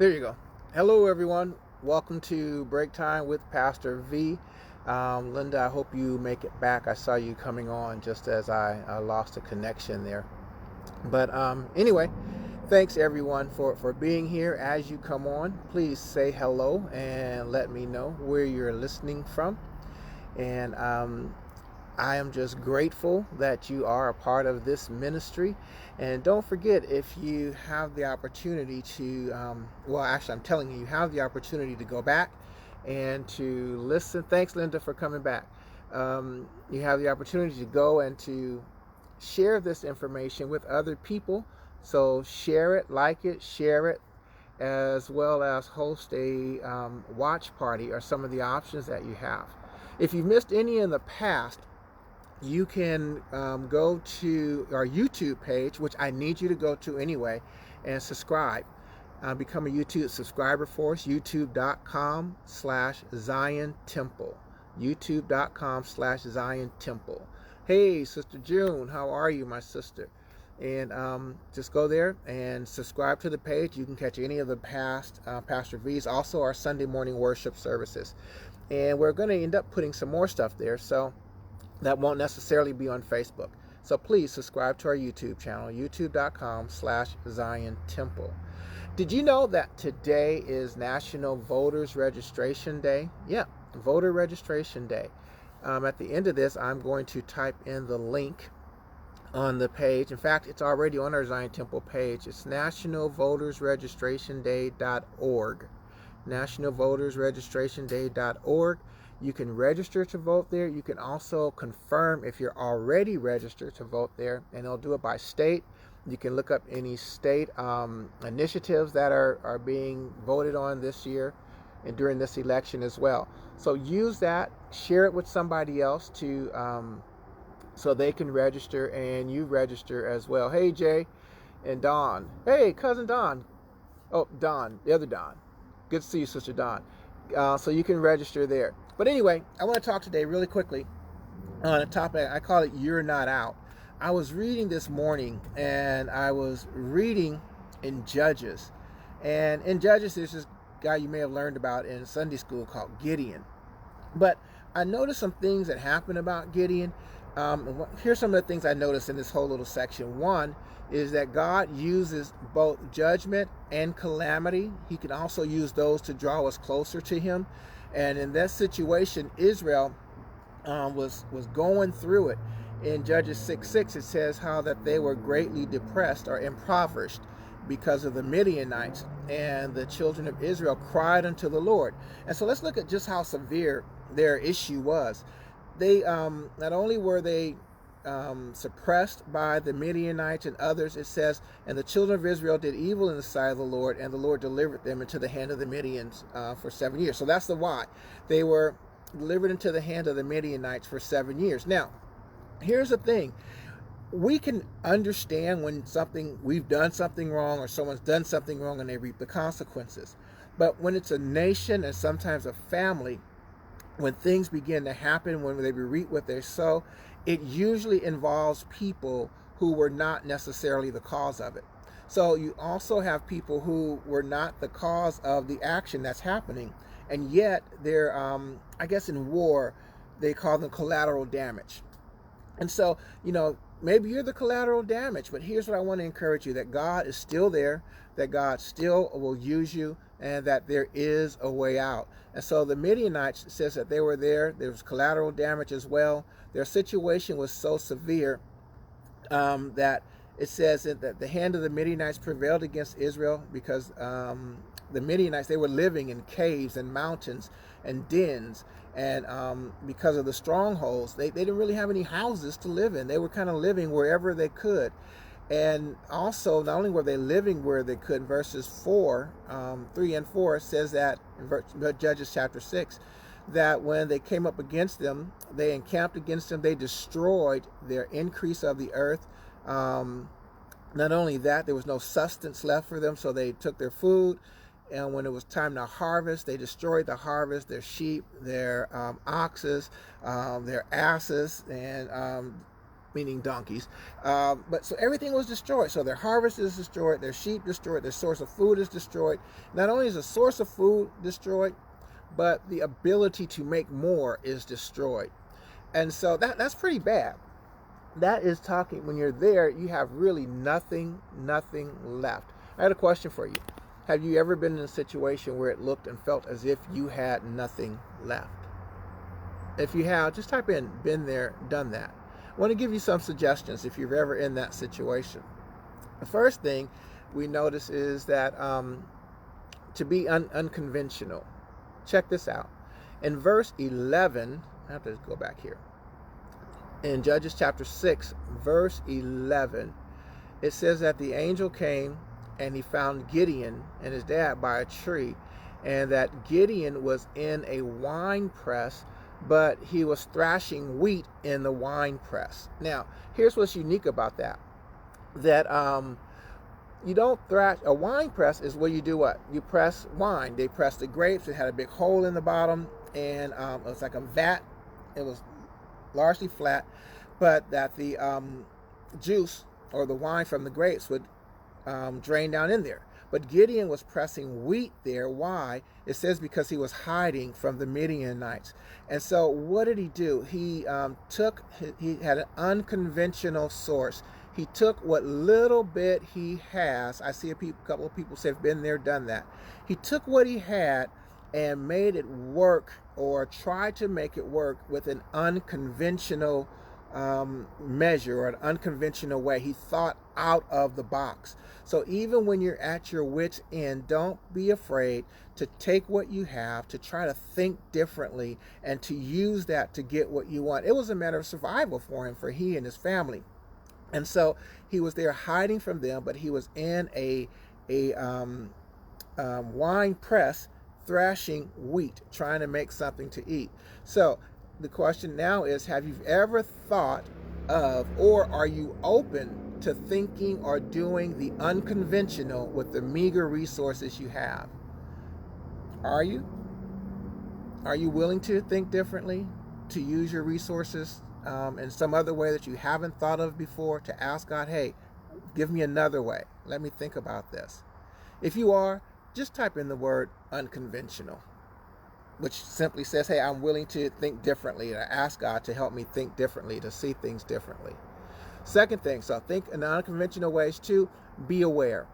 There you go. Hello, everyone. Welcome to Break Time with Pastor V. Linda, I hope you make it back. I saw you coming on just as I lost a connection there. But anyway, thanks everyone for being here. As you come on, please say hello and let me know where you're listening from. And I am just grateful that you are a part of this ministry. And don't forget, if you have the opportunity to, actually, I'm telling you, you have the opportunity to go back and to listen. Thanks, Linda, for coming back. You have the opportunity to go and to share this information with other people. So share it, like it, share it, as well as host a watch party or some of the options that you have. If you've missed any in the past, you can go to our YouTube page, which I need you to go to anyway, and subscribe. Become a YouTube subscriber for us, youtube.com/Zion Temple. youtube.com/Zion Temple. Hey, Sister June, how are you, my sister? And just go there and subscribe to the page. You can catch any of the past Pastor V's, also our Sunday morning worship services. And we're going to end up putting some more stuff there, so that won't necessarily be on Facebook. So please subscribe to our YouTube channel, youtube.com/Zion Temple. Did you know that today is National Voters Registration Day? Yeah, Voter Registration Day. At the end of this, I'm going to type in the link on the page. In fact, it's already on our Zion Temple page. It's nationalvotersregistrationday.org. nationalvotersregistrationday.org. You can register to vote there. You can also confirm if you're already registered to vote there, and they'll do it by state. You can look up any state initiatives that are being voted on this year and during this election as well. So use that, share it with somebody else to so they can register and you register as well. Hey, Jay and Don. Hey, cousin Don. Oh, Don, the other Don. Good to see you, Sister Don. So you can register there. But anyway, I want to talk today really quickly on a topic. I call it You're Not Out. I was reading this morning, and I was reading in Judges. And in Judges, there's this guy you may have learned about in Sunday school called Gideon. But I noticed some things that happened about Gideon. Here's some of the things I noticed in this whole little section. One is that God uses both judgment and calamity. He can also use those to draw us closer to him. And in that situation, Israel was going through it. In Judges 6:6, it says how that they were greatly depressed or impoverished because of the Midianites, and the children of Israel cried unto the Lord. And so let's look at just how severe their issue was. They not only were they suppressed by the Midianites and others, it says, and the children of Israel did evil in the sight of the Lord, and the Lord delivered them into the hand of the Midians for 7 years. So that's the why. They were delivered into the hand of the Midianites for 7 years. Now, here's the thing. We can understand when we've done something wrong, or someone's done something wrong and they reap the consequences. But when it's a nation and sometimes a family, when things begin to happen, when they reap what they sow, it usually involves people who were not necessarily the cause of it. So you also have people who were not the cause of the action that's happening, and yet they're, I guess in war, they call them collateral damage. And so, maybe you're the collateral damage, but here's what I want to encourage you, that God is still there, that God still will use you, and that there is a way out. And so the Midianites, says that they were there. There was collateral damage as well. Their situation was so severe that it says that the hand of the Midianites prevailed against Israel, because the Midianites, they were living in caves and mountains and dens. And because of the strongholds, they didn't really have any houses to live in. They were kind of living wherever they could. And also, not only were they living where they could, verses 3 and 4 says that, in Judges chapter 6, that when they came up against them, they encamped against them, they destroyed their increase of the earth. Not only that, there was no sustenance left for them, so they took their food, and when it was time to harvest, they destroyed the harvest, their sheep, their oxes, their asses, and meaning donkeys. But so everything was destroyed. So their harvest is destroyed, their sheep destroyed, their source of food is destroyed. Not only is the source of food destroyed, but the ability to make more is destroyed. And so that's pretty bad. That is talking, when you're there, you have really nothing left. I had a question for you. Have you ever been in a situation where it looked and felt as if you had nothing left? If you have, just type in "been there, done that." I want to give you some suggestions if you're ever in that situation. The first thing we notice is that to be unconventional. Check this out. In verse 11, I have to go back here. In Judges chapter 6, verse 11, it says that the angel came and he found Gideon and his dad by a tree, and that Gideon was in a wine press, but he was thrashing wheat in the wine press. Now, here's what's unique about that. That you don't thrash. A wine press is where you do what? You press wine. They pressed the grapes. It had a big hole in the bottom, and it was like a vat. It was largely flat, but that the juice or the wine from the grapes would drain down in there. But Gideon was pressing wheat there. Why? It says because he was hiding from the Midianites. And so what did he do? He he had an unconventional source. He took what little bit he has. I see a couple of people say have been there, done that. He took what he had and made it work, or tried to make it work with an unconventional measure or an unconventional way. He thought out of the box. So even when you're at your wit's end, don't be afraid to take what you have, to try to think differently, and to use that to get what you want. It was a matter of survival for him, for he and his family. And so he was there hiding from them, but he was in a wine press thrashing wheat, trying to make something to eat. So the question now is, have you ever thought of, or are you open to thinking or doing the unconventional with the meager resources you have? Are you? Are you willing to think differently, to use your resources in some other way that you haven't thought of before, to ask God, hey, give me another way. Let me think about this. If you are, just type in the word unconventional, which simply says, hey, I'm willing to think differently, and I ask God to help me think differently, to see things differently. Second thing, so think in unconventional ways too. Be aware.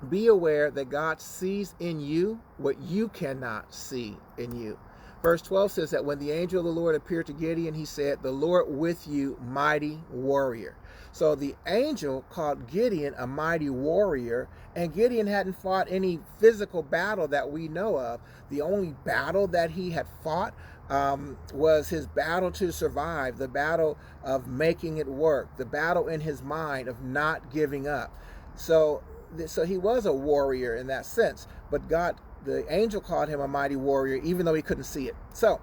Be aware that God sees in you what you cannot see in you. Verse 12 says that when the angel of the Lord appeared to Gideon, he said, "The Lord with you, mighty warrior." So the angel called Gideon a mighty warrior, and Gideon hadn't fought any physical battle that we know of. The only battle that he had fought was his battle to survive, the battle of making it work, the battle in his mind of not giving up. So he was a warrior in that sense, but the angel called him a mighty warrior, even though he couldn't see it. So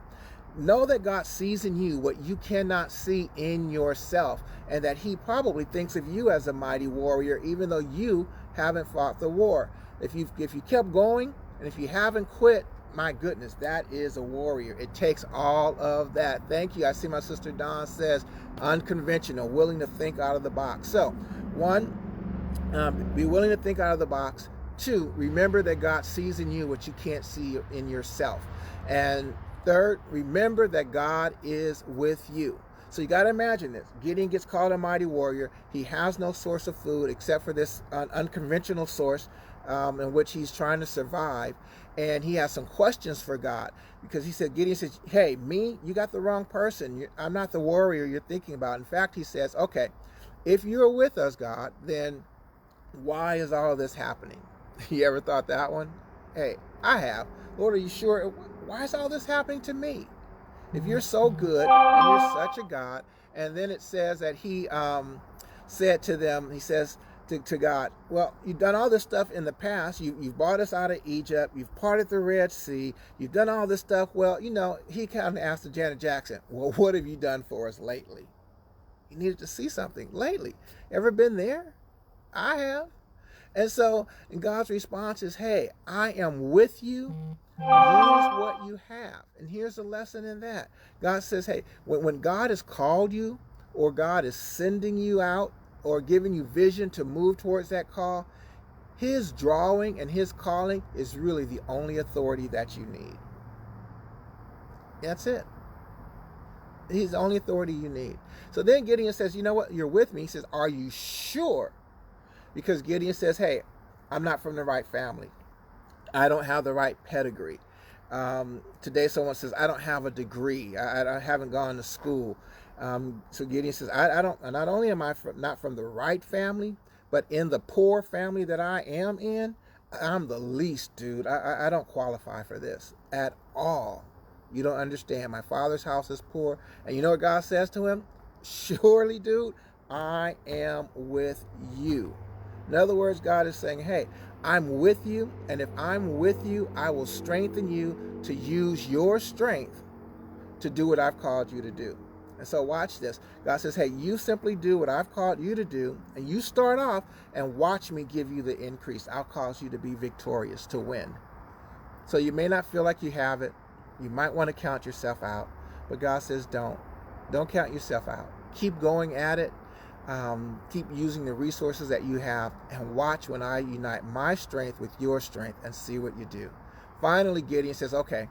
know that God sees in you what you cannot see in yourself, and that he probably thinks of you as a mighty warrior, even though you haven't fought the war. If you kept going, and if you haven't quit, my goodness, that is a warrior. It takes all of that. Thank you. I see my sister Dawn says unconventional, willing to think out of the box. So, one, be willing to think out of the box. Two, remember that God sees in you what you can't see in yourself. And third, remember that God is with you. So you got to imagine this. Gideon gets called a mighty warrior. He has no source of food except for this unconventional source in which he's trying to survive. And he has some questions for God, because Gideon says, hey, you got the wrong person. I'm not the warrior you're thinking about. In fact, he says, okay, if you're with us, God, then why is all of this happening? You ever thought that one? Hey, I have. Lord, are you sure? Why is all this happening to me? If you're so good and you're such a God. And then it says that he said to them, he says to God, well, you've done all this stuff in the past. You've brought us out of Egypt. You've parted the Red Sea. You've done all this stuff. Well, he kind of asked to Janet Jackson, well, what have you done for us lately? He needed to see something lately. Ever been there? I have. And so God's response is, hey, I am with you. Use what you have. And here's the lesson in that. God says, hey, when God has called you, or God is sending you out or giving you vision to move towards that call, his drawing and his calling is really the only authority that you need. That's it. He's the only authority you need. So then Gideon says, you know what? You're with me. He says, are you sure? Because Gideon says, hey, I'm not from the right family. I don't have the right pedigree. Today someone says, I don't have a degree. I haven't gone to school. So Gideon says, I don't, not only am I not from the right family, but in the poor family that I am in, I'm the least, dude. I don't qualify for this at all. You don't understand. My father's house is poor. And you know what God says to him? Surely, dude, I am with you. In other words, God is saying, hey, I'm with you. And if I'm with you, I will strengthen you to use your strength to do what I've called you to do. And so watch this. God says, hey, you simply do what I've called you to do. And you start off and watch me give you the increase. I'll cause you to be victorious, to win. So you may not feel like you have it. You might want to count yourself out, but God says don't count yourself out. Keep going at it. Keep using the resources that you have, and watch when I unite my strength with your strength and see what you do. Finally, Gideon says, okay,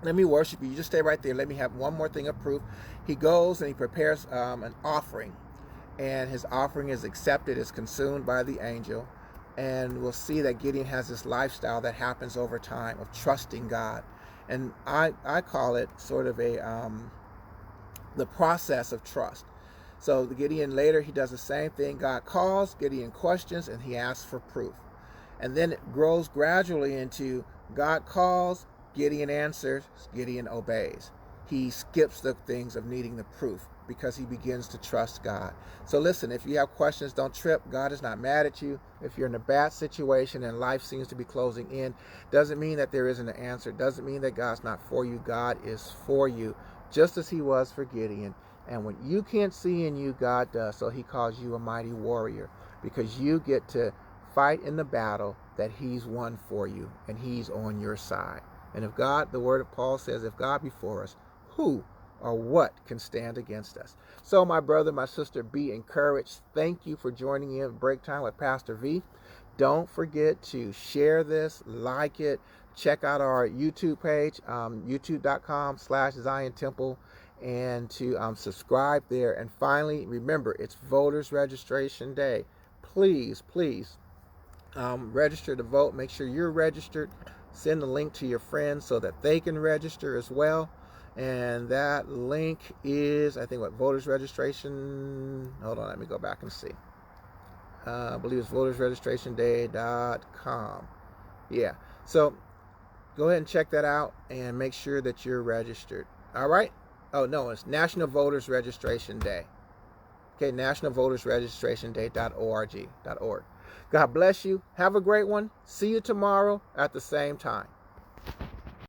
let me worship you. You just stay right there. Let me have one more thing of proof. He goes and he prepares an offering, and his offering is accepted, is consumed by the angel. And we'll see that Gideon has this lifestyle that happens over time of trusting God. And I call it sort of the process of trust. So the Gideon later, he does the same thing. God calls, Gideon questions, and he asks for proof. And then it grows gradually into God calls, Gideon answers, Gideon obeys. He skips the things of needing the proof because he begins to trust God. So listen, if you have questions, don't trip. God is not mad at you. If you're in a bad situation and life seems to be closing in, doesn't mean that there isn't an answer. Doesn't mean that God's not for you. God is for you, just as he was for Gideon. And when you can't see in you, God does. So he calls you a mighty warrior because you get to fight in the battle that he's won for you, and he's on your side. And if God, the word of Paul says, if God be for us, who or what can stand against us? So my brother, my sister, be encouraged. Thank you for joining in Break Time with Pastor V. Don't forget to share this, like it, check out our YouTube page, youtube.com/Zion Temple, and to subscribe there. And finally, remember, it's voters registration day. Please register to vote. Make sure you're registered. Send the link to your friends so that they can register as well. And that link is, I think, what, voters registration. Hold on, let me go back and see. I believe it's votersregistrationday.com. Yeah. So go ahead and check that out and make sure that you're registered. All right. Oh, no, it's National Voters Registration Day. Okay, nationalvotersregistrationday.org. God bless you. Have a great one. See you tomorrow at the same time.